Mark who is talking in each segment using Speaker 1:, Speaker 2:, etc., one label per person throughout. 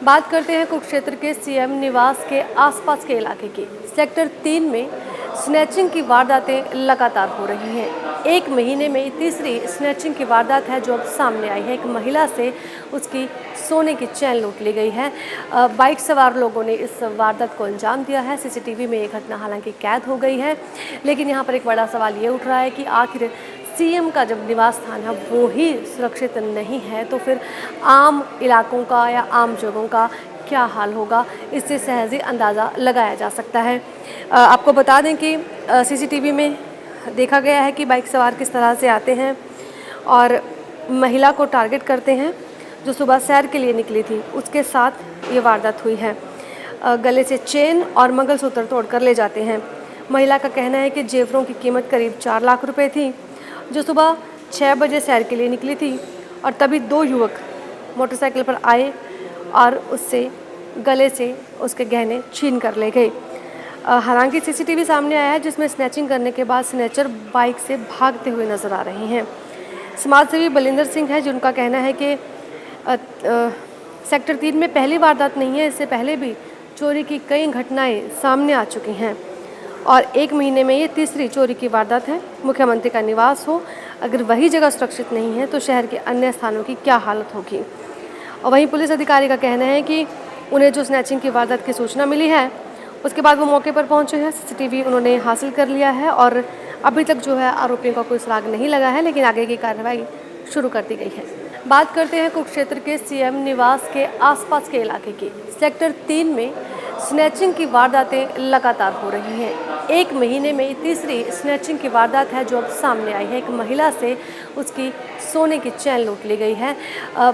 Speaker 1: बात करते हैं कुरुक्षेत्र के सीएम निवास के आसपास के इलाके की। सेक्टर 3 में स्नैचिंग की वारदातें लगातार हो रही हैं। एक महीने में तीसरी स्नैचिंग की वारदात है जो अब सामने आई है। एक महिला से उसकी सोने की चेन लूट ली गई है। बाइक सवार लोगों ने इस वारदात को अंजाम दिया है। सीसीटीवी में ये घटना हालांकि कैद हो गई है, लेकिन यहाँ पर एक बड़ा सवाल ये उठ रहा है कि आखिर सीएम का जब निवास स्थान है वो ही सुरक्षित नहीं है तो फिर आम इलाकों का या आम जगहों का क्या हाल होगा, इससे सहज ही अंदाज़ा लगाया जा सकता है। आपको बता दें कि सीसीटीवी में देखा गया है कि बाइक सवार किस तरह से आते हैं और महिला को टारगेट करते हैं जो सुबह सैर के लिए निकली थी। उसके साथ ये वारदात हुई है। गले से चेन और मंगलसूत्र तोड़कर ले जाते हैं। महिला का कहना है कि जेवरों की कीमत करीब 4 लाख रुपए थी, जो सुबह 6 बजे सैर के लिए निकली थी और तभी 2 युवक मोटरसाइकिल पर आए और उससे गले से उसके गहने छीन कर ले गए। हालांकि सीसीटीवी सामने आया है जिसमें स्नैचिंग करने के बाद स्नैचर बाइक से भागते हुए नजर आ रहे हैं। समाजसेवी बलिंदर सिंह है जिनका कहना है कि सेक्टर 3 में पहली वारदात नहीं है, इससे पहले भी चोरी की कई घटनाएं सामने आ चुकी हैं और एक महीने में ये तीसरी चोरी की वारदात है। मुख्यमंत्री का निवास हो, अगर वही जगह सुरक्षित नहीं है तो शहर के अन्य स्थानों की क्या हालत होगी। और वहीं पुलिस अधिकारी का कहना है कि उन्हें जो स्नैचिंग की वारदात की सूचना मिली है उसके बाद वो मौके पर पहुंचे हैं। सीसीटीवी उन्होंने हासिल कर लिया है और अभी तक जो है आरोपियों का कोई सुराग नहीं लगा है, लेकिन आगे की कार्रवाई शुरू कर दी गई है। बात करते हैं कुरुक्षेत्र के सीएम निवास के आसपास के इलाके की। सेक्टर 3 में स्नैचिंग की वारदातें लगातार हो रही हैं। एक महीने में तीसरी स्नैचिंग की वारदात है जो अब सामने आई है। एक महिला से उसकी सोने की चेन लूट ली गई है।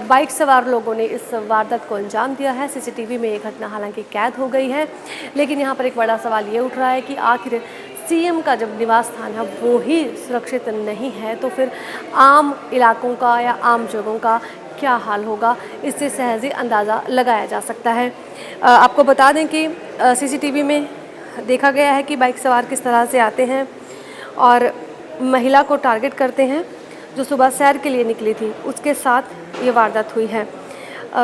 Speaker 1: बाइक सवार लोगों ने इस वारदात को अंजाम दिया है। सीसीटीवी में ये घटना हालांकि कैद हो गई है, लेकिन यहाँ पर एक बड़ा सवाल ये उठ रहा है कि आखिर सीएम का जब निवास स्थान है वो ही सुरक्षित नहीं है तो फिर आम इलाकों का या आम जगहों का क्या हाल होगा, इससे सहज ही अंदाज़ा लगाया जा सकता है। आपको बता दें कि सीसीटीवी में देखा गया है कि बाइक सवार किस तरह से आते हैं और महिला को टारगेट करते हैं जो सुबह सैर के लिए निकली थी। उसके साथ ये वारदात हुई है।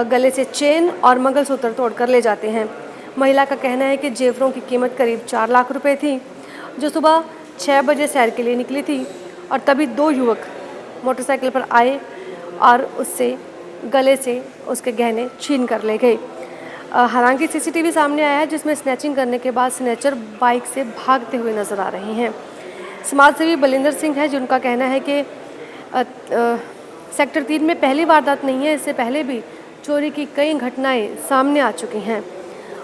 Speaker 1: गले से चेन और मंगलसूत्र तोड़कर ले जाते हैं। महिला का कहना है कि जेवरों की कीमत करीब 4 लाख रुपए थी, जो सुबह 6 बजे सैर के लिए निकली थी और तभी 2 युवक मोटरसाइकिल पर आए और उससे गले से उसके गहने छीन कर ले गए। हालांकि सीसीटीवी सामने आया है जिसमें स्नैचिंग करने के बाद स्नैचर बाइक से भागते हुए नजर आ रहे हैं। समाजसेवी बलिंदर सिंह है जिनका कहना है कि सेक्टर 3 में पहली वारदात नहीं है, इससे पहले भी चोरी की कई घटनाएं सामने आ चुकी हैं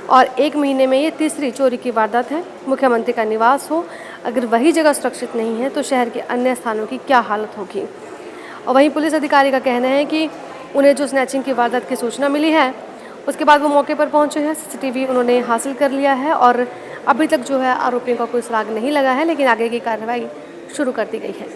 Speaker 1: और एक महीने में ये तीसरी चोरी की वारदात है। मुख्यमंत्री का निवास हो, अगर वही जगह सुरक्षित नहीं है तो शहर के अन्य स्थानों की क्या हालत होगी। और वहीं पुलिस अधिकारी का कहना है कि उन्हें जो स्नैचिंग की वारदात की सूचना मिली है उसके बाद वो मौके पर पहुंचे हैं। सीसीटीवी उन्होंने हासिल कर लिया है और अभी तक जो है आरोपियों का कोई सुराग नहीं लगा है, लेकिन आगे की कार्रवाई शुरू कर दी गई है।